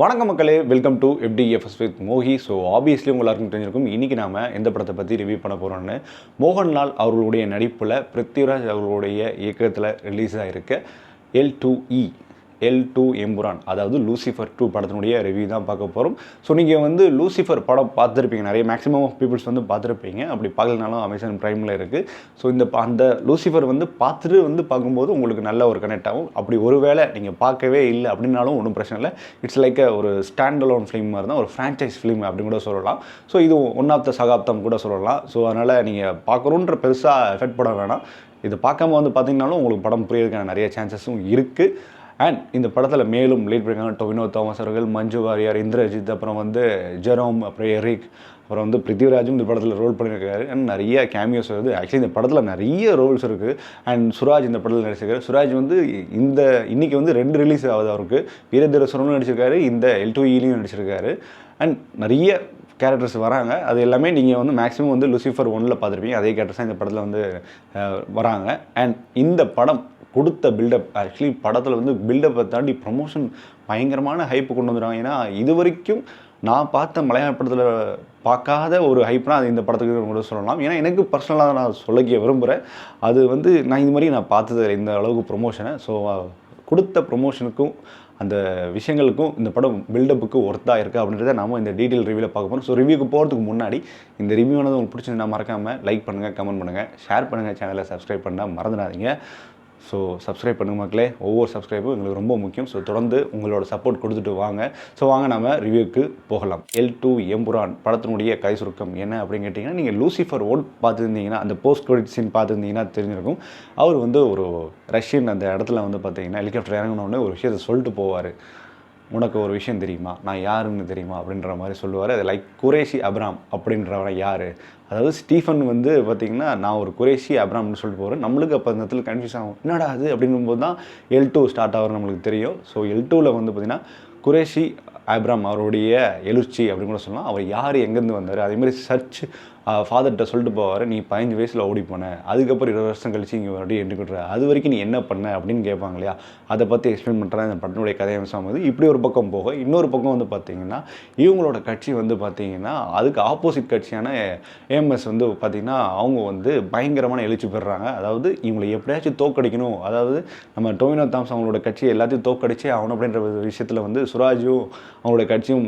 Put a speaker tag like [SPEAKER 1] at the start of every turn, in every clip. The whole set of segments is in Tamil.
[SPEAKER 1] வணக்கம் மக்களே, welcome to FDFS with Mohi. So obviously எல்லாருக்கும் தெரிஞ்சிருக்கும் இன்றைக்கி நாம் எந்த படத்தை பற்றி ரிவ்யூ பண்ண போகிறோன்னு. மோகன்லால் அவர்களுடைய நடிப்பில் பிருத்திவிராஜ் அவர்களுடைய இயக்கத்தில் ரிலீஸ் ஆகிருக்க L2 எம்புரான், அதாவது லூசிஃபர் 2 படத்தினுடைய ரிவ்யூ தான் பார்க்க போகிறோம். ஸோ நீங்கள் லூசிஃபர் படம் பார்த்துருப்பீங்க, நிறைய மேக்ஸிமம் ஆஃப் பீப்புள்ஸ் பார்த்துருப்பீங்க. அப்படி பார்க்கலனாலும் அமேசான் ப்ரைமில் இருக்குது. ஸோ அந்த லூசிஃபர் பார்த்துட்டு பார்க்கும்போது உங்களுக்கு நல்ல ஒரு கனெக்ட் ஆகும். அப்படி ஒருவேளை நீங்கள் பார்க்கவே இல்லை அப்படின்னாலும் ஒன்றும் பிரச்சனை இல்லை. இட்ஸ் லைக் ஒரு ஸ்டாண்ட் அலோன் ஃபிலிம் மாதிரி தான், ஒரு ஃப்ரான்ச்சைஸ் ஃபிலிம் அப்படின்னு கூட சொல்லலாம். ஸோ இது ஒன் ஆஃப் த சகாப்தம் கூட சொல்லலாம். ஸோ அதனால் நீங்கள் பார்க்குறோன்ற பெருசாக எஃபெக்ட் போட வேணாம். இது பார்க்காம பார்த்தீங்கன்னாலும் உங்களுக்கு படம் புரியறதுக்கான நிறைய சான்சஸும் இருக்குது. அண்ட் இந்த படத்தில் மேலும் லீட் பண்ணியிருக்காங்க டொவினோ தாமஸ் அவர்கள், மஞ்சு வாரியர், இந்திரஜித், அப்புறம் ஜெரோம், அப்புறம் எரிக், அப்புறம் பிருத்திவிராஜும் இந்த படத்தில் ரோல் பண்ணியிருக்காரு. அண்ட் நிறைய கேமியோஸ் வருது. ஆக்சுவலி இந்த படத்தில் நிறைய ரோல்ஸ் இருக்குது. அண்ட் சுராஜ் இந்த படத்தில் நடிச்சிருக்காரு. சுராஜ் இன்றைக்கி 2 ரிலீஸ் ஆகுது அவருக்கு. வீரதீரஸ்வரனும் நடிச்சிருக்காரு, இந்த L2லையும் நடிச்சிருக்காரு. அண்ட் நிறைய கேரக்டர்ஸ் வராங்க. அது எல்லாமே நீங்கள் மேக்ஸிமம் லூசிஃபர் 1ல் பார்த்துருப்பீங்க. அதே கேரக்டர்ஸ் தான் இந்த படத்தில் வராங்க. அண்ட் இந்த படம் கொடுத்த பில்டப், ஆக்சுவலி படத்தில் பில்டப்பை தாண்டி ப்ரமோஷன் பயங்கரமான ஹைப்பு கொண்டு வந்துடுவாங்க. ஏன்னா இது வரைக்கும் நான் பார்த்த மலையாள படத்தில் பார்க்காத ஒரு ஹைப்னால் அது இந்த படத்துக்கு கூட சொல்லலாம். ஏன்னா எனக்கு பர்சனலாக நான் சொல்லிக்க விரும்புகிறேன். அது நான் இது மாதிரி நான் பார்த்தது இந்த அளவுக்கு ப்ரொமோஷனை. ஸோ கொடுத்த ப்ரொமோஷனுக்கும் அந்த விஷயங்களுக்கும் இந்த படம் பில்டப்புக்கு ஒர்த்தாக இருக்குது அப்படின்றத நம்ம இந்த டீட்டெயில் ரிவ்யூவில் பார்க்க போகிறோம். ஸோ ரிவ்யூக்கு போகிறதுக்கு முன்னாடி இந்த ரிவ்யூவானது உங்களுக்கு பிடிச்சிருந்தா மறக்காமல் லைக் பண்ணுங்கள், கமெண்ட் பண்ணுங்கள், ஷேர் பண்ணுங்கள், சேனலை சப்ஸ்கிரைப் பண்ணால் மறந்துடாதீங்க. ஸோ சப்ஸ்கிரைப் பண்ணுங்க மக்களே. ஒவ்வொரு சப்ஸ்கிரைபும் எங்களுக்கு ரொம்ப முக்கியம். ஸோ தொடர்ந்து உங்களோட சப்போர்ட் கொடுத்துட்டு வாங்க. ஸோ வாங்க நம்ம ரிவ்யூக்கு போகலாம். L2 எம்புரான் படத்தினுடைய கதை சுருக்கம் என்ன அப்படின்னு கேட்டிங்கன்னா, நீங்கள் லூசிஃபர் 1 பார்த்துருந்தீங்கன்னா, அந்த போஸ்ட் கிரெடிட் சீன் பார்த்துருந்தீங்கன்னா தெரிஞ்சிருக்கும். அவர் ஒரு ரஷ்யன் அந்த இடத்துல பார்த்தீங்கன்னா ஹெலிகாப்டர் இறங்கினோடனே ஒரு விஷயத்தை சொல்லிட்டு போவார். உனக்கு ஒரு விஷயம் தெரியுமா, நான் யாருன்னு தெரியுமா அப்படின்ற மாதிரி சொல்லுவார். அது லைக் குரேஷி அப்ராம் அப்படின்றவன் யார், அதாவது ஸ்டீஃபன் பார்த்திங்கன்னா நான் ஒரு குரேஷி அப்ராம்னு சொல்லிட்டு போகிறேன். நம்மளுக்கு அப்போ அந்த இடத்துல கன்ஃபியூஸ் ஆகும், என்னடா அது அப்படிங்கும்போது தான் L2 ஸ்டார்ட் ஆகிறது நம்மளுக்கு தெரியும். ஸோ L2ல் பார்த்திங்கன்னா குரேஷி அப்ராம் அவருடைய எழுச்சி அப்படின்னு கூட சொல்லலாம். அவர் யார், எங்கேருந்து வந்தார், அதேமாதிரி சர்ச் ஃபாதர்கிட்ட சொல்லிட்டு போவார், நீ 15 வயசில் ஓடி போனேன், அதுக்கப்புறம் 20 வருஷம் கழிச்சு இங்கே மறுபடியும் என்ட்ரி கொடுற, அது வரைக்கும் நீ என்ன பண்ண அப்படின்னு கேட்பாங்க இல்லையா. அதை பற்றி எக்ஸ்பிளைன் பண்ணுறேன் இந்த படத்தினுடைய கதை அம்சம். இப்படி ஒரு பக்கம் போக, இன்னொரு பக்கம் பார்த்திங்கன்னா இவங்களோட கட்சி பார்த்திங்கன்னா அதுக்கு ஆப்போசிட் கட்சியான AMS பார்த்திங்கன்னா அவங்க பயங்கரமான எழுச்சி பெறுறாங்க. அதாவது இவங்களை எப்படியாச்சும் தோக்கடிக்கணும், அதாவது நம்ம டொவினோ தாமஸ் அவங்களோட கட்சியை எல்லாத்தையும் தோக்கடிச்சே ஆகணும் அப்படின்ற விஷயத்தில் சுராஜும் அவங்களோட கட்சியும்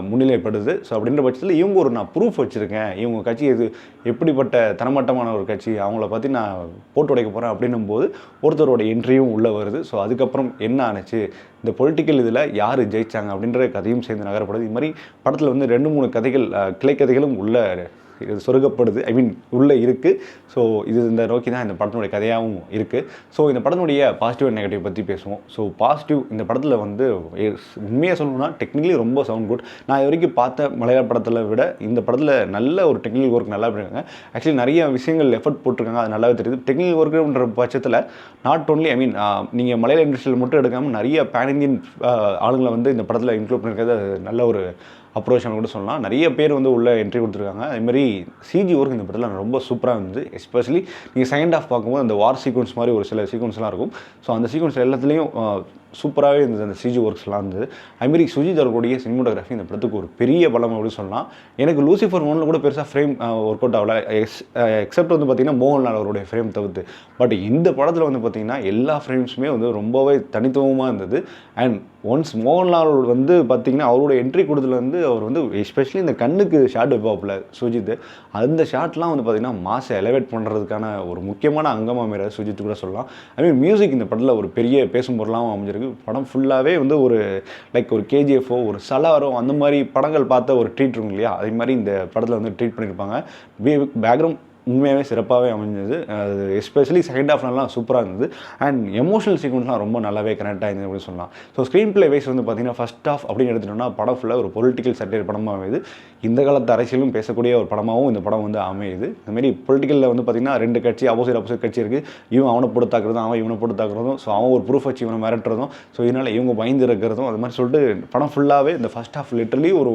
[SPEAKER 1] முன்னிலைப்படுது. ஸோ அப்படின்ற பட்சத்தில் இவங்க நான் ப்ரூஃப் வச்சுருக்கேன், இவங்க கட்சி இது எப்படிப்பட்ட தரமட்டமான ஒரு கட்சி, அவங்கள பற்றி நான் போட்டு உடைக்க போகிறேன் அப்படின்னும் போது ஒருத்தரோட என்ட்ரியும் உள்ளே வருது. ஸோ அதுக்கப்புறம் என்ன ஆணுச்சு, இந்த பொலிட்டிக்கல் இதில் யார் ஜெயிச்சாங்க அப்படின்ற கதையும் சேர்ந்து நகரப்படுது. இது மாதிரி படத்தில் 2-3 கதைகள், கிளை கதைகளும் உள்ள இது சொருகப்படுது, உள்ளே இருக்குது. ஸோ இது இந்த நோக்கி தான் இந்த படத்தினுடைய கதையாகவும் இருக்குது. ஸோ இந்த படத்தினுடைய பாசிட்டிவ் அண்ட் நெகட்டிவ் பற்றி பேசுவோம். ஸோ பாசிட்டிவ், இந்த படத்தில் உண்மையாக சொல்லணும்னா டெக்னிக்கலி ரொம்ப சவுண்ட் குட். நான் இது வரைக்கும் பார்த்த மலையாள படத்தில் விட இந்த படத்தில் நல்ல ஒரு டெக்னிக்கல் ஒர்க் நல்லா பண்ணியிருக்காங்க. ஆக்சுவலி நிறைய விஷயங்கள் எஃபர்ட் போட்டிருக்காங்க, அது நல்லாவே தெரியுது. டெக்னிக்கல் ஒர்க்குன்ற பட்சத்தில் நாட் ஓன்லி நீங்கள் மலையாள இண்டஸ்ட்ரியில் மட்டும் எடுக்காமல் நிறைய பேன் இந்தியன் ஆளுங்களை இந்த படத்தில் இன்க்ளூட் பண்ணியிருக்கிறது நல்ல ஒரு அப்ரோச்சான கூட சொல்லலாம். நிறைய பேர் உள்ளே என்ட்ரி கொடுத்துருக்காங்க. அதுமாதிரி சிஜி ஒர்க் இந்த படத்தில் ரொம்ப சூப்பராக இருந்தது. எஸ்பெஷலி நீங்கள் செகண்ட் ஹாஃப் பார்க்கும்போது அந்த வார் சீக்வன்ஸ் மாதிரி ஒரு சில சீக்வன்ஸ்லாம் இருக்கும். ஸோ அந்த சீக்வன்ஸ் எல்லாத்துலேயும் சூப்பராகவே இருந்தது, அந்த சிஜி ஒர்க்ஸ்லாம் இருந்தது. அதுமாரி சுஜித் அவர்களுடைய சினிமோட்டோகிராஃபி இந்த படத்துக்கு ஒரு பெரிய பலம் அப்படின்னு சொல்லலாம். எனக்கு லூசிஃபர் 1ல் கூட பெருசாக ஃப்ரேம் ஒர்க் அவுட் ஆகல, எக்ஸப்ட் பார்த்திங்கன்னா மோகன்லால் அவருடைய ஃப்ரேம் தவிர்த்து. பட் இந்த படத்தில் பார்த்திங்கன்னா எல்லா ஃப்ரேம்ஸுமே ரொம்பவே தனித்துவமாக இருந்தது. அண்ட் ஒன்ஸ் மோகன்லால் பார்த்திங்கன்னா அவரோட என்ட்ரி கொடுத்துலேருந்து அவர் எஸ்பெஷலி இந்த கண்ணுக்கு ஷாட் வைப்பாப்பில் சுஜித், அந்த ஷாட்லாம் பார்த்திங்கன்னா மாசை எலவேட் பண்ணுறதுக்கான ஒரு முக்கியமான அங்கமாக மாரி சுஜித் கூட சொல்லலாம். மியூசிக் இந்த படத்தில் ஒரு பெரிய பேசும் பொருளாகவும் அமைஞ்சிருக்கு. படம் ஃபுல்லாகவே ஒரு லைக் ஒரு கேஜிஎஃப்ஓ, ஒரு சலாரோ, அந்த மாதிரி படங்கள் பார்த்த ஒரு ட்ரீட் இருக்கும் இல்லையா, அதே மாதிரி இந்த படத்தில் ட்ரீட் பண்ணியிருப்பாங்க. பேக்ரவுண்ட் உண்மையாகவே சிறப்பாகவே அமைஞ்சது. அது எஸ்பெஷலி செகண்ட் ஹாஃப்லாம் சூப்பராக இருந்தது. அண்ட் எமோஷனல் சீக்வன்ஸ்லாம் ரொம்ப நல்லாவே கனெக்ட் ஆகிருந்தது அப்படின்னு சொல்லலாம். ஸோ ஸ்க்ரீன் பிளே வைஸ் பார்த்திங்கன்னா ஃபஸ்ட் ஹாஃப் அப்படின்னு எடுத்துட்டோம்னா படம் ஃபுல்லாக ஒரு பொலிட்டிக்கல் சட்டையர் படமாக அமைது. இந்த காலத்து அரசியலும் பேசக்கூடிய ஒரு படமாகவும் இந்த படம் வந்து அமையுது. இந்தமாரி பொலிட்டிக்கலில் வந்து பார்த்திங்கன்னா 2 கட்சி ஆப்போசிட் கட்சி இருக்குது. இவன் அவனை போட்டு தாக்குறதும், அவன் இவனை போட்டு தாக்குறதும், ஸோ அவன் ஒரு ப்ரூஃப் வச்சு இவனை மிரட்டுறதும், ஸோ இதனால் இவங்க பயந்து இருக்கிறதும், அது மாதிரி சொல்லிட்டு படம் ஃபுல்லாகவே இந்த ஃபஸ்ட் ஹாஃப் லிட்டரலி ஒரு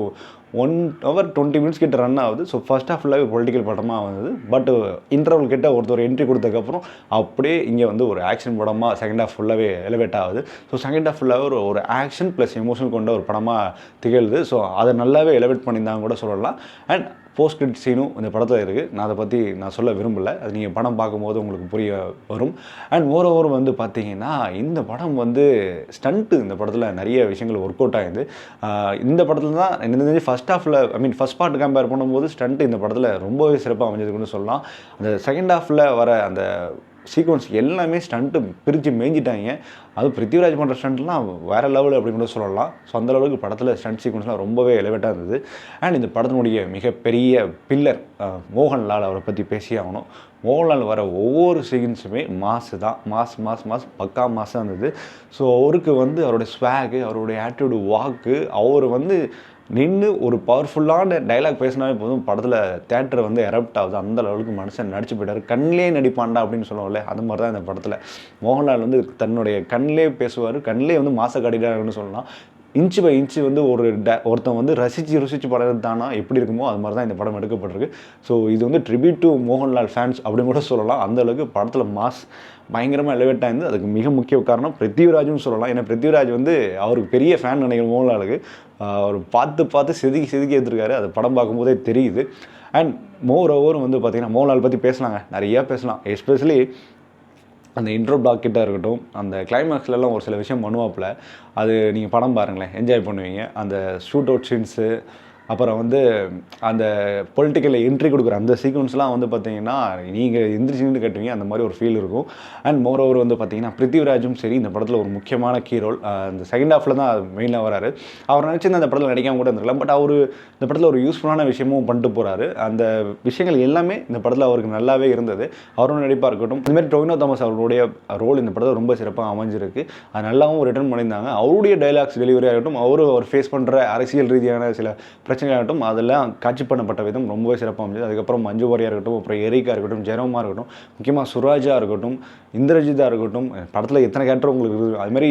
[SPEAKER 1] 1 hour 20 minutes கிட்ட ரன் ஆகுது. ஸோ ஃபஸ்ட் ஹாஃப் ஃபுல்லாகவே பொலிட்டிக்கல் படமாக வந்தது. பட் இன்டர்வல் கிட்ட ஒருத்தர் என்ட்ரி கொடுத்ததுக்கப்புறம் அப்படியே இங்கே வந்து ஒரு ஆக்ஷன் படமாக செகண்ட் ஹாஃப் ஃபுல்லாகவே எலிவேட் ஆகுது. ஸோ செகண்ட் ஹாஃப் ஃபுல்லாகவே ஒரு ஆக்ஷன் ப்ளஸ் எமோஷன் கொண்ட ஒரு படமாக திகழ்து. ஸோ அதை நல்லாவே எலிவேட் பண்ணியிருந்தாங்க கூட சொல்லலாம். அண்ட் போஸ்ட் கிரெடிட் சீனும் இந்த படத்தில் இருக்குது. நான் அதை பற்றி சொல்ல விரும்பலை. அது நீங்கள் படம் பார்க்கும்போது உங்களுக்கு புரிய வரும். அண்ட் மோரோவர் வந்து பார்த்தீங்கன்னா இந்த படம் வந்து ஸ்டண்ட்டு இந்த படத்தில் நிறைய விஷயங்கள் ஒர்க் அவுட் ஆகுது. இந்த படத்தில் தான் இந்த ஃபஸ்ட் ஹாஃபில் ஃபஸ்ட் பார்ட் கம்பேர் பண்ணும்போது ஸ்டண்ட் இந்த படத்தில் ரொம்பவே சிறப்பாக அமைஞ்சதுன்னு சொல்லலாம். அந்த செகண்ட் ஹாஃபில் வர அந்த சீக்வன்ஸ் எல்லாமே ஸ்டண்ட்டு பிரித்து மேய்ஞ்சிட்டாங்க. அதுவும் பிருத்திவிராஜ் பண்ணுற ஸ்டண்ட்லாம் வேறு லெவல் அப்படின்னு கூட சொல்லலாம். ஸோ அந்த அளவுக்கு படத்தில் ஸ்டண்ட் சீக்வன்ஸ்லாம் ரொம்பவே எலிவேட்டாக இருந்தது. அண்ட் இந்த படத்தினுடைய மிகப்பெரிய பில்லர் மோகன்லால் அவரை பற்றி பேசி ஆகணும். மோகன்லால் வர ஒவ்வொரு சீக்வன்ஸுமே மாசு தான். மாஸ் பக்கா மாசாக இருந்தது. ஸோ அவருக்கு வந்து அவருடைய ஸ்வாகு, அவருடைய ஆட்டிடியூடு, வாக்கு, அவர் வந்து நின்று ஒரு பவர்ஃபுல்லான டைலாக் பேசினாவே போதும் படத்தில் தேட்டரை வந்து எரப்ட் ஆகுது. அந்த அளவுக்கு மனுஷன் நடிச்சு போயிட்டார். கண்ணிலே நடிப்பாண்டா அப்படின்னு சொல்லுவோம்ல, அது மாதிரி தான் இந்த படத்தில் மோகன்லால் வந்து தன்னுடைய கண்ணிலே பேசுவார், கண்ணிலே வந்து மாசை காட்டிட்டாருன்னு சொல்லலாம். இன்ச்சு பை இன்ச்சு வந்து ஒருத்தன் வந்து ரசித்து படம் தானா எப்படி இருக்குமோ அது மாதிரி தான் இந்த படம் எடுக்கப்பட்டிருக்கு. ஸோ இது வந்து ட்ரிபியூட் டு மோகன்லால் ஃபேன்ஸ் அப்படின்னு கூட சொல்லலாம். அந்தளவுக்கு படத்தில் மாஸ் பயங்கரமாக எலிவேட் ஆகிருந்து. அதுக்கு மிக முக்கிய காரணம் பிருத்திவிராஜும் சொல்லலாம். ஏன்னா பிருத்திவிராஜ் வந்து அவருக்கு பெரிய ஃபேன் நினைக்கிறேன் மோகன்லாலுக்கு. அவர் பார்த்து செதுக்கி எடுத்துருக்காரு. அது படம் பார்க்கும்போதே தெரியுது. அண்ட் மோர் ஓவர் வந்து பார்த்திங்கன்னா மோகன்லால் பற்றி பேசலாங்க, நிறையா பேசலாம். எஸ்பெஷலி அந்த இன்ட்ரோ பிளாக் கிட்ட இருக்கட்டும், அந்த கிளைமேக்ஸ்லலாம் ஒரு சில விஷயம் பண்ணுவாப்பில், அது நீங்கள் படம் பாருங்களேன், என்ஜாய் பண்ணுவீங்க. அந்த ஷூட் அவுட் சீன்ஸு, அப்புறம் வந்து அந்த பொலிட்டிக்கலில் என்ட்ரி கொடுக்குற அந்த சீக்வன்ஸ்லாம் வந்து பார்த்தீங்கன்னா நீங்கள் எந்திரிச்சின்னு கட்டுவீங்க, அந்த மாதிரி ஒரு ஃபீல் இருக்கும். அண்ட் மோர் ஓவர் வந்து பார்த்தீங்கன்னா பிருத்திவிராஜும் சரி இந்த படத்தில் ஒரு முக்கியமான கீ ரோல். அந்த செகண்ட் ஹாஃபில் தான் மெயினாக வராரு. அவர் நினச்சிருந்த அந்த படத்தில் நடிக்காமல் கூட இருந்திருக்கலாம். பட் அவர் இந்த படத்தில் ஒரு யூஸ்ஃபுல்லான விஷயமும் பண்ணிட்டு போகிறாரு. அந்த விஷயங்கள் எல்லாமே இந்த படத்தில் அவருக்கு நல்லாவே இருந்தது. அவரோட நடிப்பாக இருக்கட்டும், இந்தமாதிரி டொவினோ தாமஸ் அவருடைய ரோல் இந்த படத்தில் ரொம்ப சிறப்பாக அமைஞ்சிருக்கு. அது நல்லாவும் ரிட்டர்ன் பண்ணியிருந்தாங்க. அவருடைய டைலாக்ஸ் டெலிவரி ஆகட்டும், அவர் ஃபேஸ் பண்ணுற அரசியல் ரீதியான சில பிரச்சனையாகட்டும், அதெல்லாம் காட்சி பண்ணப்பட்ட விதம் ரொம்பவே சிறப்பாக அமைஞ்சது. அதுக்கப்புறம் மஞ்சு வாரியாக இருக்கட்டும், அப்புறம் எரிக்கா இருக்கட்டும், ஜெரோமா இருக்கட்டும், முக்கியமாக சுராஜா இருக்கட்டும், இந்திரஜித்தாக இருக்கட்டும், படத்தில் எத்தனை கேரக்டர் உங்களுக்கு இருக்குது. அதுமாதிரி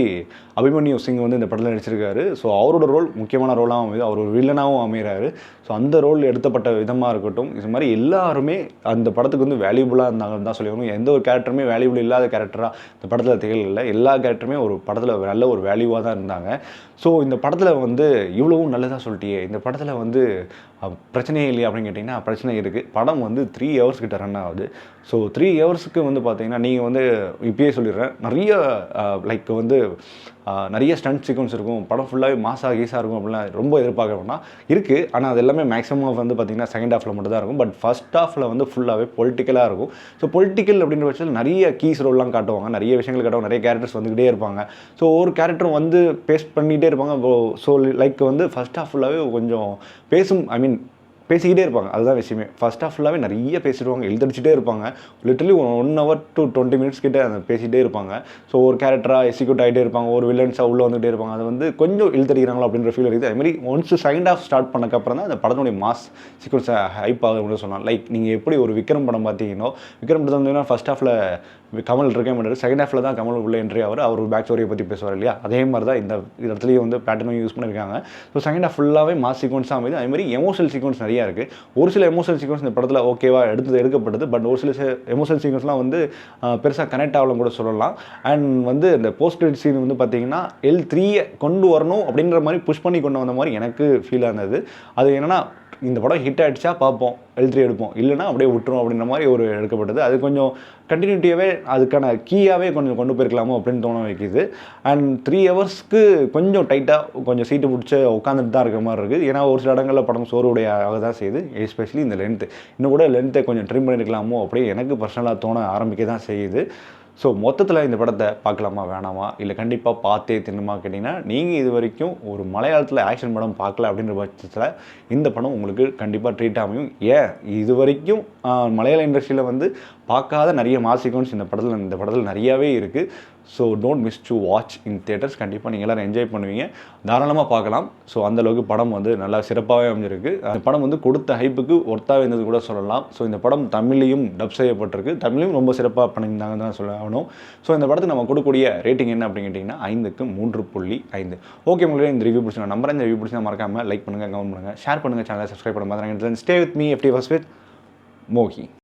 [SPEAKER 1] அபிமன்யு சிங் வந்து இந்த படத்தில் நடிச்சிருக்காரு. ஸோ அவரோட ரோல் முக்கியமான ரோலாகவும் அமையுது. அவர் ஒரு வில்லனாகவும் அமைகிறாரு. ஸோ அந்த ரோல் எடுத்தப்பட்ட விதமாக இருக்கட்டும், இது மாதிரி எல்லாருமே அந்த படத்துக்கு வந்து வேல்யூபுளாக இருந்தாங்கன்னு தான் சொல்லிடணும். எந்த ஒரு கேரக்டருமே வேல்யூபுள் இல்லாத கேரக்டராக இந்த படத்தில் திகழல. எல்லா கேரக்டருமே ஒரு படத்தில் நல்ல ஒரு வேல்யூவாக தான் இருந்தாங்க. ஸோ இந்த படத்தில் வந்து இவ்வளவும் நல்லதாக சொல்லிட்டியே, இந்த படத்தில் வந்து பிரச்சனையே இல்லையா அப்படின்னு கேட்டிங்கன்னா பிரச்சனை இருக்குது. படம் வந்து 3 hours கிட்ட ரன் ஆகுது. ஸோ 3 hours வந்து பார்த்தீங்கன்னா நீங்கள் வந்து இப்பயே சொல்லிடுறேன், நிறைய லைக் வந்து நிறைய ஸ்டண்ட் சீக்வன்ஸ் இருக்கும். படம் ஃபுல்லாகவே மாசாக கீஸாக இருக்கும் அப்படிலாம் ரொம்ப எதிர்பார்க்க வேணாம். இருக்குது, ஆனால் அது எல்லாமே மேக்ஸிமம் வந்து பார்த்திங்கன்னா செகண்ட் ஹாஃபில் மட்டும் தான் இருக்கும். பட் ஃபஸ்ட் ஹாஃபில் வந்து ஃபுல்லாகவே பொலிட்டிக்கலாக இருக்கும். ஸோ பொலிட்டிக்கல் அப்படின்ற பட்சத்தில் நிறைய கீஸ் ரோல்லாம் காட்டுவாங்க, நிறைய விஷயங்கள் காட்டுவாங்க, நிறைய கேரக்டர்ஸ் வந்துக்கிட்டே இருப்பாங்க. ஸோ ஒரு கேரக்டரும் வந்து பேஸ் பண்ணிகிட்டே இருப்பாங்க. ஸோ லைக் வந்து ஃபஸ்ட் ஹாஃப் ஃபுல்லாகவே கொஞ்சம் பேசிக்கிட்டே இருப்பாங்க. அதுதான் விஷயமே. ஃபஸ்ட் ஹாஃப் ஃபுல்லாகவே நிறைய பேசிடுவாங்க, எழுதடிச்சிட்டே இருப்பாங்க. லிட்டரலி 1 hour to 20 minutes கிட்ட அந்த பேசிகிட்டே இருப்பாங்க. ஸோ ஒரு கேரக்டராக எக்ஸிக்யூட் ஆகிட்டே இருப்பாங்க, ஒரு வில்லன்ஸாக உள்ளே வந்துகிட்டே இருப்பாங்க. அது வந்து கொஞ்சம் இழுத்தடிக்கிறாங்களோ அப்படின்ற ஃபீல் இருக்குது. அதுமாதிரி ஒன்ஸ் செகண்ட் ஹாஃப் ஸ்டார்ட் பண்ணக்கப்புறம் தான் அந்த படத்துடைய மாஸ் சீக்வன்ஸை ஹைப் ஆகுதுன்னு சொல்லலாம். லைக் நீங்கள் எப்படி ஒரு விக்ரம் படம் பார்த்தீங்கன்னா, விக்ரம் படத்தில் வந்து ஃபஸ்ட் ஹாஃபில் கமல் இருக்கே மாட்டார், செகண்ட் ஹாஃபில் தான் கமல் உள்ள என்ட்ரி அவர் பேக் ஸ்டோரியை பற்றி பேசுவார் இல்லையா. அதே மாதிரி தான் இந்த இடத்துலையும் வந்து பேட்டர்னும் யூஸ் பண்ணியிருக்காங்க. ஸோ செகண்ட் ஹாஃப் ஃபுல்லாகவே மாஸ் சீக்வன்ஸாக அமைது. அதேமாதிரி எமோஷனல் சீக்வன்ஸ் நிறையா இருக்குது. ஒரு சில எமோஷனல் சீக்வன்ஸ் இந்த படத்தில் ஓகேவா எடுக்கப்பட்டது. பட் ஒரு சில எமோஷனல் சீக்வன்ஸ்லாம் வந்து பெருசாக கனெக்ட் ஆகலாம் கூட சொல்லலாம். அண்ட் வந்து இந்த போஸ்ட் கிரெடிட் சீன் வந்து பார்த்தீங்கன்னா L3 கொண்டு வரணும் அப்படின்ற மாதிரி புஷ் பண்ணி கொண்டு வந்த மாதிரி எனக்கு ஃபீல் ஆனது. அது என்னென்னா, இந்த படம் ஹிட் ஆகிடுச்சா பார்ப்போம், L3 எடுப்போம், இல்லைனா அப்படியே விட்டுரும் அப்படின்ற மாதிரி ஒரு எடுக்கப்பட்டது. அது கொஞ்சம் கண்டினியூட்டியாகவே அதுக்கான கீயாகவே கொஞ்சம் கொண்டு போயிருக்கலாமோ அப்படின்னு தோண வைக்கிது. அண்ட் 3 hours கொஞ்சம் டைட்டாக கொஞ்சம் சீட்டு பிடிச்சி உட்காந்துட்டு தான் இருக்கிற மாதிரி இருக்குது. ஏன்னா ஒரு சில இடங்களில் படம் சோறுடைய ஆக தான் செய்யுது. எஸ்பெஷலி இந்த லென்த்து இன்னும் கூட லென்த்தை கொஞ்சம் ட்ரிம் பண்ணியிருக்கலாமோ அப்படியே எனக்கு பர்சனலாக தோண ஆரம்பிக்க தான் செய்யுது. ஸோ மொத்தத்தில் இந்த படத்தை பார்க்கலாமா வேணாமா, இல்லை கண்டிப்பாக பார்த்தே தின்னுமா கேட்டிங்கன்னா, நீங்கள் இது வரைக்கும் ஒரு மலையாளத்தில் ஆக்ஷன் படம் பார்க்கல அப்படின்ற பட்சத்தில் இந்த படம் உங்களுக்கு கண்டிப்பாக ட்ரீட் அமையும். இது வரைக்கும் மலையாள இண்டஸ்ட்ரியில் வந்து பார்க்காத நிறைய மாஸ் சீக்வன்ஸ் இந்த படத்தில் நிறையாவே இருக்குது. So don't miss to watch in theatres. கண்டிப்பாக நீங்கள் எல்லோரும் என்ஜாய் பண்ணுவீங்க, தாராளமாக பார்க்கலாம். ஸோ அந்தளவுக்கு படம் வந்து நல்லா சிறப்பாகவே அமைஞ்சிருக்கு. அந்த படம் வந்து கொடுத்த ஹைப்புக்கு ஒர்த்தாக இருந்தது கூட சொல்லலாம். ஸோ இந்த படம் தமிழ்லையும் டப் செய்யப்பட்டிருக்கு, தமிழையும் ரொம்ப சிறப்பாக பண்ணியிருந்தாங்கன்னு தான் சொல்ல ஆகணும். ஸோ இந்த படத்துக்கு நம்ம கொடுக்கக்கூடிய ரேட்டிங் என்ன அப்படின்னு கேட்டிங்கன்னா 5க்கு 3.5. ஓகே, உங்களுக்கு இந்த ரிவ்யூ பிடிச்சி நம்புறேன். இந்த ரிவ்யூ பிடிச்சா மறக்காமல் லைக் பண்ணுங்கள், கமெண்ட் பண்ணுங்கள், ஷேர் பண்ணுங்கள், சேனலை சப்ஸ்கிரைப் பண்ண மாதிரி. Stay with me FT was with மோகி.